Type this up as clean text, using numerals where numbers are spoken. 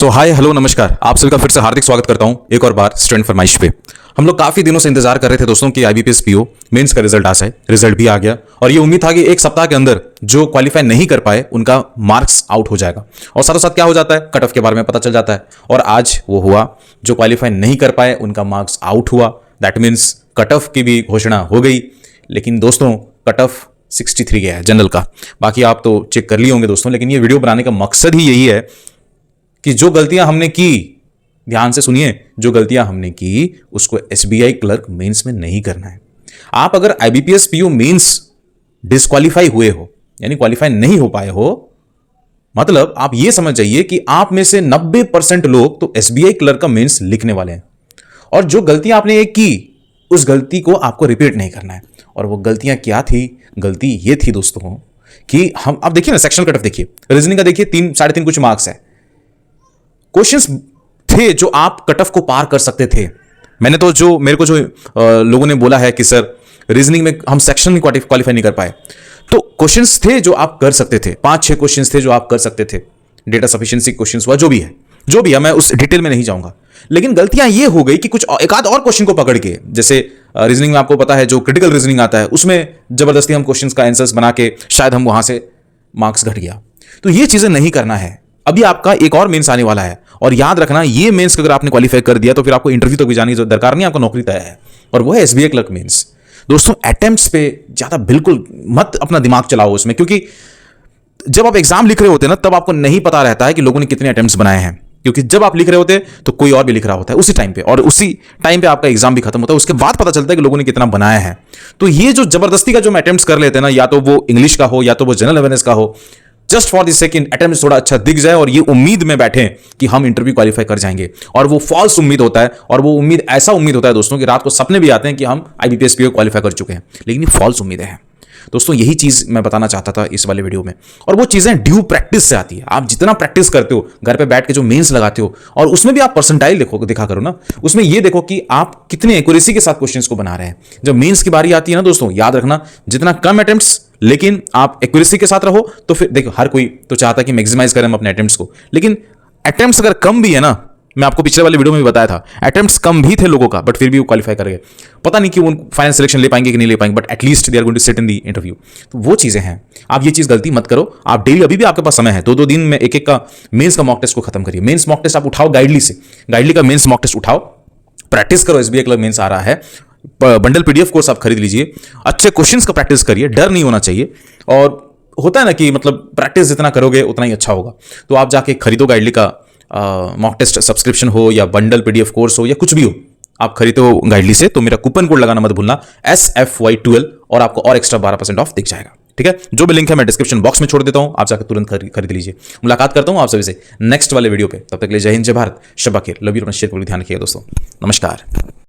तो hi hello नमस्कार, आप सभी का फिर से हार्दिक स्वागत करता हूं एक और बार स्टूडेंट फरमाइश पे। हम लोग काफी दिनों से इंतजार कर रहे थे दोस्तों कि आईबीपीएस पीओ मेंस का रिजल्ट आ जाए। रिजल्ट भी आ गया और ये उम्मीद था कि एक सप्ताह के अंदर जो क्वालिफाई नहीं कर पाए उनका मार्क्स आउट हो जाएगा और साथ साथ क्या हो जाता है, कट ऑफ के बारे में पता चल जाता है। और आज वो हुआ, जो क्वालिफाई नहीं कर पाए उनका मार्क्स आउट हुआ। दैट मीन्स कट ऑफ की भी घोषणा हो गई। लेकिन दोस्तों कट ऑफ 63 गया है जनरल का। बाकी आप तो चेक कर लिए होंगे दोस्तों, लेकिन ये वीडियो बनाने का मकसद ही यही है कि जो गलतियां हमने की, ध्यान से सुनिए, जो गलतियां हमने की उसको एसबीआई क्लर्क मेंस में नहीं करना है। आप अगर आईबीपीएस पीओ मेंस डिस्क्वालीफाई हुए हो, यानी क्वालिफाई नहीं हो पाए हो, मतलब आप ये समझ जाइए कि आप में से 90% लोग तो एसबीआई क्लर्क का मेंस लिखने वाले हैं। और जो गलतियां आपने एक की, उस गलती को आपको रिपीट नहीं करना है। और वो गलतियां क्या थी? गलती ये थी दोस्तों कि हम, आप देखिए ना, सेक्शनल कट ऑफ देखिए, रीजनिंग का देखिए 3-3.5 कुछ मार्क्स है। क्वेश्चंस थे जो आप कट ऑफ को पार कर सकते थे। मैंने तो जो मेरे को जो लोगों ने बोला है कि सर रीजनिंग में हम सेक्शन में क्वालिफाई नहीं कर पाए, तो क्वेश्चंस थे जो आप कर सकते थे। 5-6 क्वेश्चंस थे जो आप कर सकते थे। डेटा सफिशिएंसी क्वेश्चंस हुआ, जो भी है मैं उस डिटेल में नहीं जाऊंगा। लेकिन गलतियां ये हो गई कि कुछ एक आध और क्वेश्चन को पकड़ के, जैसे रीजनिंग में आपको पता है जो क्रिटिकल रीजनिंग आता है, उसमें जबरदस्ती हम क्वेश्चंस का आंसर्स बना के शायद हम वहां से मार्क्स घट गया। तो ये चीजें नहीं करना है। अभी आपका एक और मेंस आने वाला है और याद रखना, ये मेंस अगर आपने क्वालिफाई कर दिया तो फिर आपको इंटरव्यू तक भी जाने की दरकार नहीं, आपको नौकरी तय है। और वो है एसबीआई क्लर्क मेंस। दोस्तों अटेम्प्ट्स पे ज्यादा बिल्कुल मत अपना दिमाग चलाओ उसमें, क्योंकि जब आप एग्जाम लिख रहे होते हैं ना, तब आपको नहीं पता रहता है कि लोगों ने कितने अटेम्प्ट्स बनाए हैं। क्योंकि जब आप लिख रहे होते हैं तो कोई और भी लिख रहा होता है उसी टाइम पे, और उसी टाइम पे आपका एग्जाम भी खत्म होता है। उसके बाद पता चलता है कि लोगों ने कितना बनाया है। तो ये जो जबरदस्ती का जो अटेम्प्ट्स कर लेते हैं ना, या तो वो इंग्लिश का हो या तो वो जनरल अवेयरनेस का हो, just for the second attempt थोड़ा अच्छा दिख जाए और ये उम्मीद में बैठे कि हम इंटरव्यू क्वालिफाई कर जाएंगे, और वो फॉल्स उम्मीद होता है। और वो उम्मीद ऐसा उम्मीद होता है दोस्तों कि रात को सपने भी आते हैं कि हम आईबीपीएस पीओ क्वालिफाई कर चुके हैं, लेकिन ये फॉल्स उम्मीदें हैं दोस्तों। यही चीज मैं बताना चाहता था इस वाले वीडियो में। और वो चीजें ड्यू प्रैक्टिस से आती है। आप जितना प्रैक्टिस करते हो, घर पे बैठ के जो मेंस लगाते हो, और उसमें भी आप परसेंटाइल देखा करो ना, उसमें ये देखो कि आप कितने एक्यूरेसी के साथ क्वेश्चंस को बना रहे हैं। जब मेंस की बारी आती है ना दोस्तों, याद रखना, जितना कम अटेम्प्ट्स लेकिन आप एक्यूरेसी के साथ रहो, तो फिर देखो हर कोई तो चाहता है कि मैक्सिमाइज करें हम अपने अटेम्प्ट्स को। लेकिन अटेम्प्ट्स अगर कम भी है ना, मैं आपको पिछले वाले वीडियो में भी बताया था, अटेम्प्ट्स कम भी थे लोगों का, बट फिर भी वो क्वालिफाई कर गए। पता नहीं कि वो फाइनल सिलेक्शन ले पाएंगे कि नहीं ले पाएंगे, but at least they are going to sit in the interview. तो वो चीजें हैं। आप ये चीज गलती मत करो। आप डेली, अभी भी आपके पास समय है, 2-2 दिन में एक का मेंस का मॉक टेस्ट को खत्म करिए। मेंस मॉक टेस्ट आप उठाओ गाइडली से, गाइडली का मेंस मॉक टेस्ट उठाओ, प्रैक्टिस करो। एसबीआई क्लर्क मेंस आ रहा है, बंडल पीडीएफ कोर्स आप खरीद लीजिए, अच्छे क्वेश्चंस का प्रैक्टिस करिए, डर नहीं होना चाहिए। और होता है ना कि मतलब प्रैक्टिस जितना करोगे उतना ही अच्छा होगा। तो आप जाके खरीदो गाइडली का मॉक टेस्ट सब्सक्रिप्शन हो या बंडल पीडीएफ कोर्स हो या कुछ भी हो, आप खरीदो गाइडली से। तो मेरा कूपन कोड लगाना मत भूलना, SFY12, और आपको और एक्स्ट्रा 12% ऑफ दिख जाएगा। ठीक है, जो भी लिंक है मैं डिस्क्रिप्शन बॉक्स में छोड़ देता हूं, आप जाकर तुरंत खरीद लीजिए। मुलाकात करता हूं आप सभी से नेक्स्ट वाले वीडियो पे। तब तक के लिए जय हिंद, जय भारत, शब्बा खैर, लव यू, अपना शेयर करके ध्यान रखिएगा दोस्तों। नमस्कार।